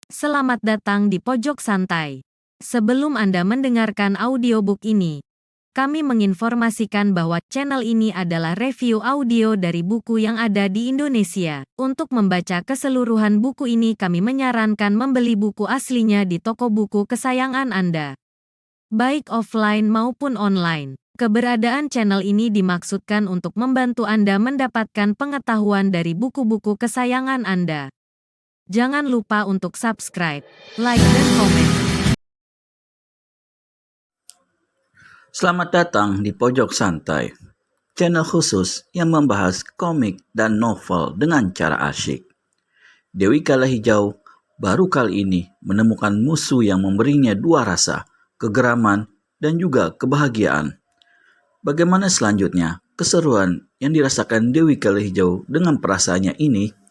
Selamat datang di Pojok Santai. Sebelum Anda mendengarkan audiobook ini, kami menginformasikan bahwa channel ini adalah review audio dari buku yang ada di Indonesia. Untuk membaca keseluruhan buku ini, kami menyarankan membeli buku aslinya di toko buku kesayangan Anda, baik offline maupun online. Keberadaan channel ini dimaksudkan untuk membantu Anda mendapatkan pengetahuan dari buku-buku kesayangan Anda. Jangan lupa untuk subscribe, like, dan komen. Selamat datang di Pojok Santai, channel khusus yang membahas komik dan novel dengan cara asyik. Dewi Kala Hijau baru kali ini menemukan musuh yang memberinya dua rasa, kegeraman dan juga kebahagiaan. Bagaimana selanjutnya keseruan yang dirasakan Dewi Kala Hijau dengan perasaannya ini?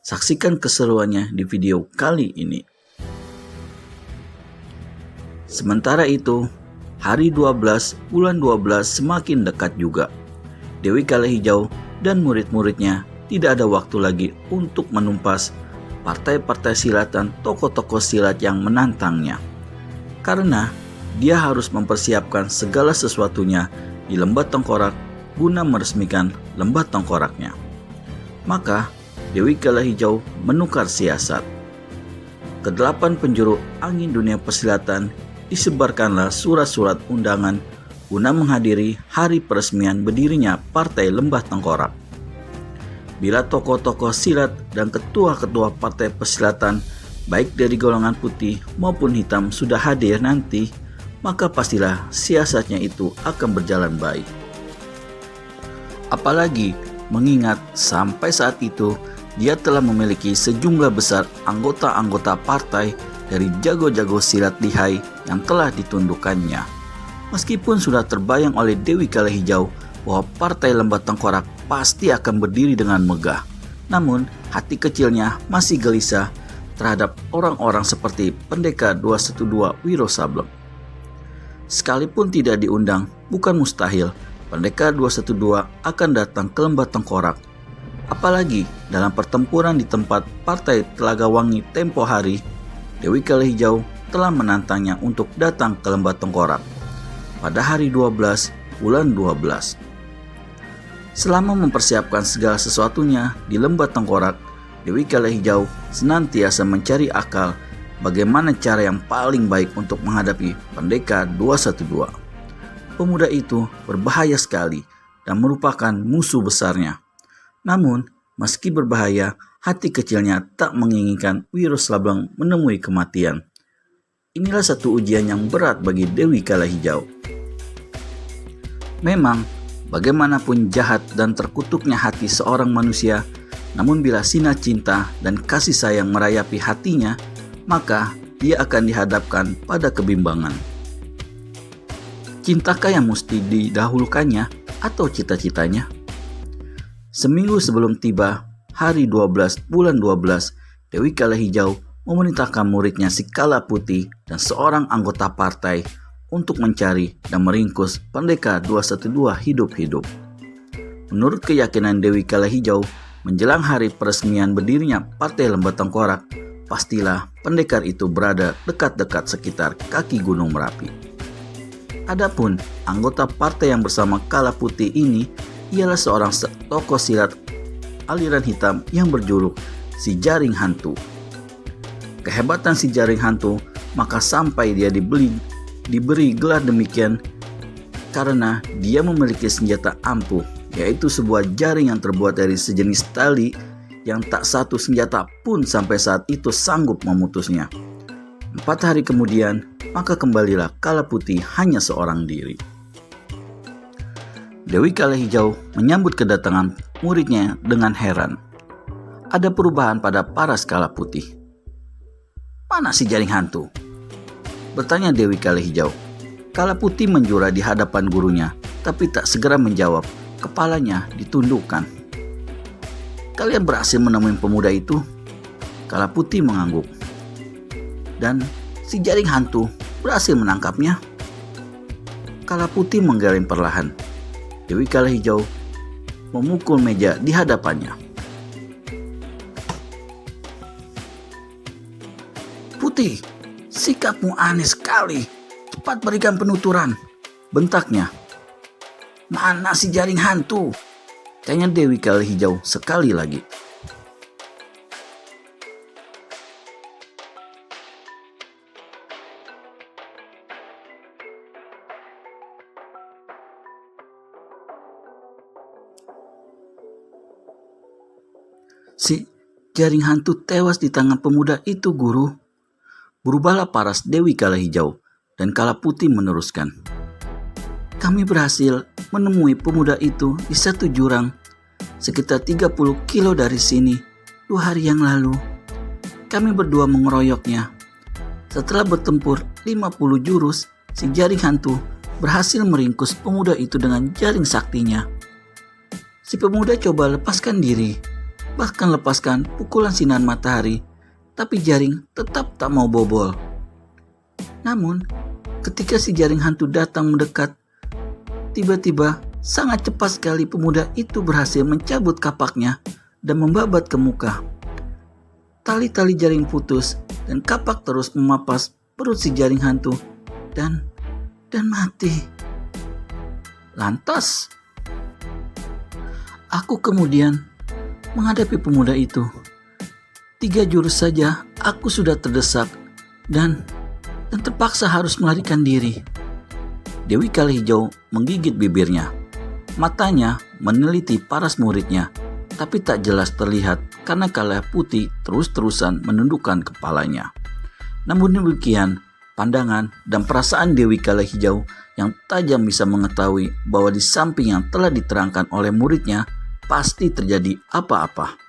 Saksikan keseruannya di video kali ini. Sementara itu, hari 12 bulan 12 semakin dekat juga. Dewi Kala Hijau dan murid-muridnya tidak ada waktu lagi untuk menumpas partai-partai silat dan tokoh-tokoh silat yang menantangnya. Karena dia harus mempersiapkan segala sesuatunya di Lembah Tengkorak guna meresmikan Lembah Tengkoraknya. Maka Dewi Kala Hijau menukar siasat. Kedelapan penjuru angin dunia persilatan disebarkanlah surat-surat undangan guna menghadiri hari peresmian berdirinya Partai Lembah Tengkorak. Bila tokoh-tokoh silat dan ketua-ketua partai persilatan baik dari golongan putih maupun hitam sudah hadir nanti, maka pastilah siasatnya itu akan berjalan baik. Apalagi mengingat sampai saat itu dia telah memiliki sejumlah besar anggota-anggota partai dari jago-jago silat lihai yang telah ditundukkannya. Meskipun sudah terbayang oleh Dewi Kala Hijau bahwa Partai Lembah Tengkorak pasti akan berdiri dengan megah, namun hati kecilnya masih gelisah terhadap orang-orang seperti Pendekar 212 Wiro Sableng. Sekalipun tidak diundang, bukan mustahil Pendekar 212 akan datang ke Lembah Tengkorak. Apalagi dalam pertempuran di tempat Partai Telaga Wangi tempo hari, Dewi Kala Hijau telah menantangnya untuk datang ke Lembah Tengkorak pada hari 12 bulan 12. Selama mempersiapkan segala sesuatunya di Lembah Tengkorak, Dewi Kala Hijau senantiasa mencari akal bagaimana cara yang paling baik untuk menghadapi Pendekar 212. Pemuda itu berbahaya sekali dan merupakan musuh besarnya. Namun, meski berbahaya, hati kecilnya tak menginginkan Wiro Sableng menemui kematian. Inilah satu ujian yang berat bagi Dewi Kala Hijau. Memang, bagaimanapun jahat dan terkutuknya hati seorang manusia, namun bila sinar cinta dan kasih sayang merayapi hatinya, maka dia akan dihadapkan pada kebimbangan. Cintakah yang mesti didahulukannya atau cita-citanya? Seminggu sebelum tiba hari 12 bulan 12, Dewi Kala Hijau memerintahkan muridnya si Kala Putih dan seorang anggota partai untuk mencari dan meringkus Pendekar 212 hidup-hidup. Menurut keyakinan Dewi Kala Hijau, menjelang hari peresmian berdirinya Partai Lembah Tengkorak, pastilah pendekar itu berada dekat-dekat sekitar kaki Gunung Merapi. Adapun anggota partai yang bersama Kala Putih ini ialah seorang tokoh silat aliran hitam yang berjuluk si Jaring Hantu. Kehebatan si Jaring Hantu maka sampai dia diberi gelar demikian karena dia memiliki senjata ampuh, yaitu sebuah jaring yang terbuat dari sejenis tali yang tak satu senjata pun sampai saat itu sanggup memutusnya. 4 hari kemudian, maka kembalilah Kala Putih hanya seorang diri. Dewi Kala Hijau menyambut kedatangan muridnya dengan heran. Ada perubahan pada paras Kala Putih. "Mana si Jaring Hantu?" bertanya Dewi Kala Hijau. Kala Putih menjura di hadapan gurunya, tapi tak segera menjawab. Kepalanya ditundukkan. "Kalian berhasil menemui pemuda itu?" Kala Putih mengangguk. "Dan si Jaring Hantu berhasil menangkapnya?" Kala Putih menggeleng perlahan. Dewi Kala Hijau memukul meja di hadapannya. Putih, sikapmu aneh sekali. Cepat berikan penuturan, bentaknya. Mana si jaring hantu? Tanya Dewi Kala Hijau sekali lagi. Si jaring hantu tewas di tangan pemuda itu, Guru. Berubahlah paras Dewi Kala Hijau dan Kala Putih meneruskan. Kami berhasil menemui pemuda itu di satu jurang sekitar 30 kilo dari sini 2 hari yang lalu. Kami berdua mengeroyoknya. Setelah bertempur 50 jurus, si jaring hantu berhasil meringkus pemuda itu dengan jaring saktinya. Si pemuda coba lepaskan diri, bahkan lepaskan pukulan sinar matahari, tapi jaring tetap tak mau bobol. Namun, ketika si jaring hantu datang mendekat, tiba-tiba sangat cepat sekali pemuda itu berhasil mencabut kapaknya dan membabat ke muka. Tali-tali jaring putus dan kapak terus memapas perut si jaring hantu dan mati. Lantas, aku kemudian menghadapi pemuda itu. 3 jurus saja aku sudah terdesak dan terpaksa harus melarikan diri. Dewi Kala Hijau menggigit bibirnya. Matanya meneliti paras muridnya, tapi tak jelas terlihat karena Kala Putih terus-terusan menundukkan kepalanya. Namun demikian, pandangan dan perasaan Dewi Kala Hijau yang tajam bisa mengetahui bahwa di samping yang telah diterangkan oleh muridnya pasti terjadi apa-apa.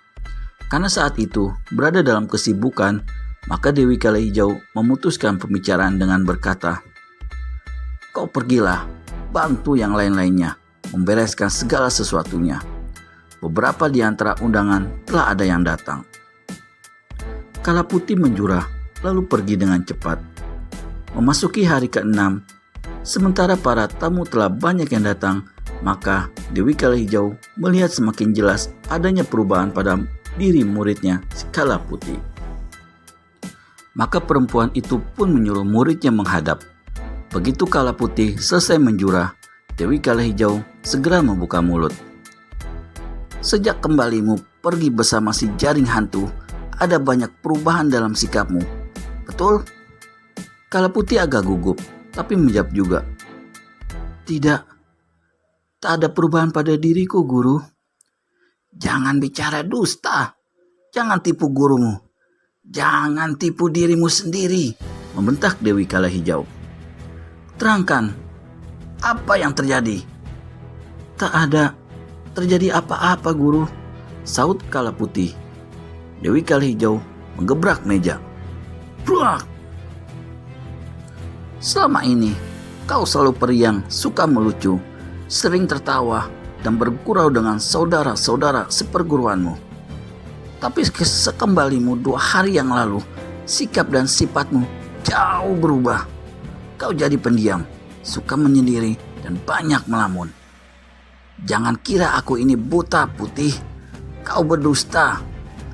Karena saat itu berada dalam kesibukan, maka Dewi Kala Hijau memutuskan pembicaraan dengan berkata, "Kau pergilah, bantu yang lain-lainnya membereskan segala sesuatunya. Beberapa di antara undangan telah ada yang datang." Kala Putih menjurah lalu pergi dengan cepat. Memasuki hari ke-6, sementara para tamu telah banyak yang datang, maka Dewi Kala Hijau melihat semakin jelas adanya perubahan pada diri muridnya si Kala Putih. Maka perempuan itu pun menyuruh muridnya menghadap. Begitu Kala Putih selesai menjurah, Dewi Kala Hijau segera membuka mulut. "Sejak kembalimu pergi bersama si jaring hantu, ada banyak perubahan dalam sikapmu. Betul?" Kala Putih agak gugup, tapi menjawab juga, "Tidak, tak ada perubahan pada diriku, Guru." "Jangan bicara dusta. Jangan tipu gurumu. Jangan tipu dirimu sendiri," membentak Dewi Kala Hijau. "Terangkan, apa yang terjadi?" "Tak ada terjadi apa-apa, Guru," saut Kala Putih. Dewi Kala Hijau menggebrak meja. "Bruak! Selama ini kau selalu periang, suka melucu, sering tertawa dan bergurau dengan saudara-saudara seperguruanmu. Tapi sekembalimu 2 hari yang lalu, sikap dan sifatmu jauh berubah. Kau jadi pendiam, suka menyendiri dan banyak melamun. Jangan kira aku ini buta, Putih. Kau berdusta.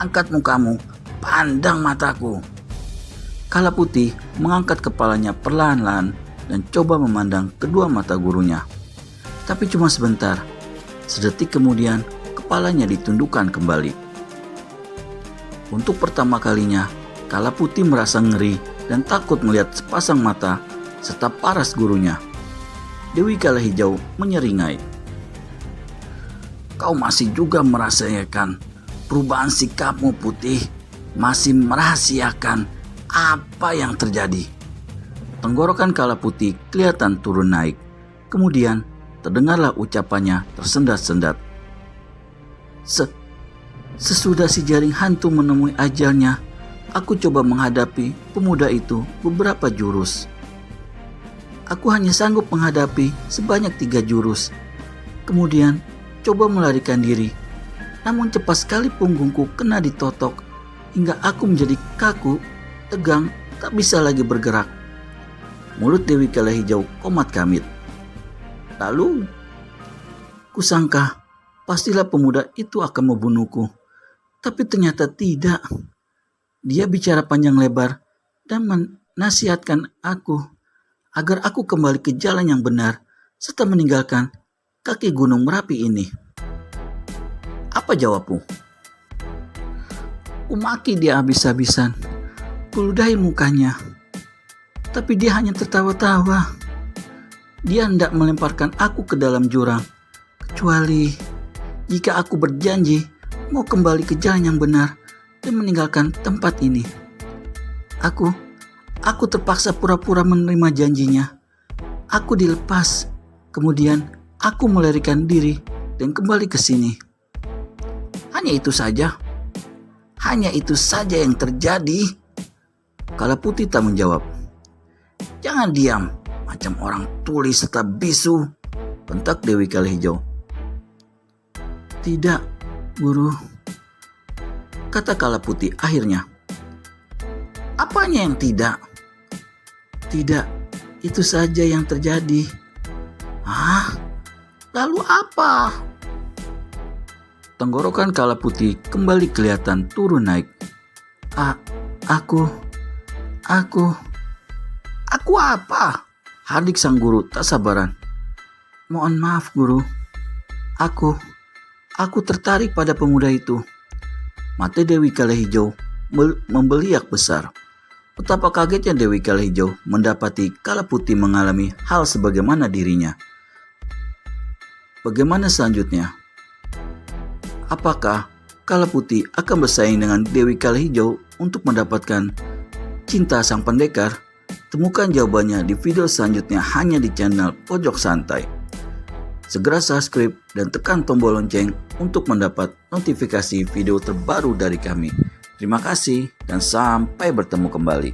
Angkat mukamu, pandang mataku." Kala Putih mengangkat kepalanya perlahan-lahan dan coba memandang kedua mata gurunya. Tapi cuma sebentar. Sedetik kemudian, kepalanya ditundukkan kembali. Untuk pertama kalinya, Kala Putih merasa ngeri dan takut melihat sepasang mata serta paras gurunya. Dewi Kala Hijau menyeringai, "Kau masih juga merahasiakan perubahan sikapmu, Putih. Masih merahasiakan apa yang terjadi." Tenggorokan Kala Putih kelihatan turun naik. Kemudian terdengarlah ucapannya tersendat-sendat. Sesudah si jaring hantu menemui ajalnya, aku coba menghadapi pemuda itu beberapa jurus. Aku hanya sanggup menghadapi sebanyak 3 jurus. Kemudian coba melarikan diri. Namun cepat sekali punggungku kena ditotok hingga aku menjadi kaku, tegang, tak bisa lagi bergerak. Mulut Dewi Kala Hijau komat kamit. Lalu, kusangka pastilah pemuda itu akan membunuhku. Tapi ternyata tidak. Dia bicara panjang lebar dan menasihatkan aku agar aku kembali ke jalan yang benar serta meninggalkan kaki Gunung Merapi ini. Apa jawabmu? Kumaki dia habis-habisan, kuludahi mukanya, tapi dia hanya tertawa-tawa. Dia hendak melemparkan aku ke dalam jurang, kecuali jika aku berjanji mau kembali ke jalan yang benar dan meninggalkan tempat ini. Aku terpaksa pura-pura menerima janjinya. Aku dilepas, kemudian aku melarikan diri dan kembali ke sini. Hanya itu saja. Hanya itu saja yang terjadi. Kala Putih tak menjawab. Jangan diam, macam orang tuli serta bisu, bentak Dewi Kala Hijau. Tidak, Guru, kata Kala Putih akhirnya. Apanya yang tidak? Tidak, itu saja yang terjadi. Hah? Lalu apa? Tenggorokan Kala Putih kembali kelihatan turun naik. Aku apa? Hardik sang guru tak sabaran. Mohon maaf, Guru. Aku tertarik pada pemuda itu. Mata Dewi Kala Hijau membeliak besar. Betapa kagetnya Dewi Kala Hijau mendapati Kala Putih mengalami hal sebagaimana dirinya. Bagaimana selanjutnya? Apakah Kala Putih akan bersaing dengan Dewi Kala Hijau untuk mendapatkan cinta sang pendekar? Temukan jawabannya di video selanjutnya hanya di channel Pojok Santai. Segera subscribe dan tekan tombol lonceng untuk mendapat notifikasi video terbaru dari kami. Terima kasih dan sampai bertemu kembali.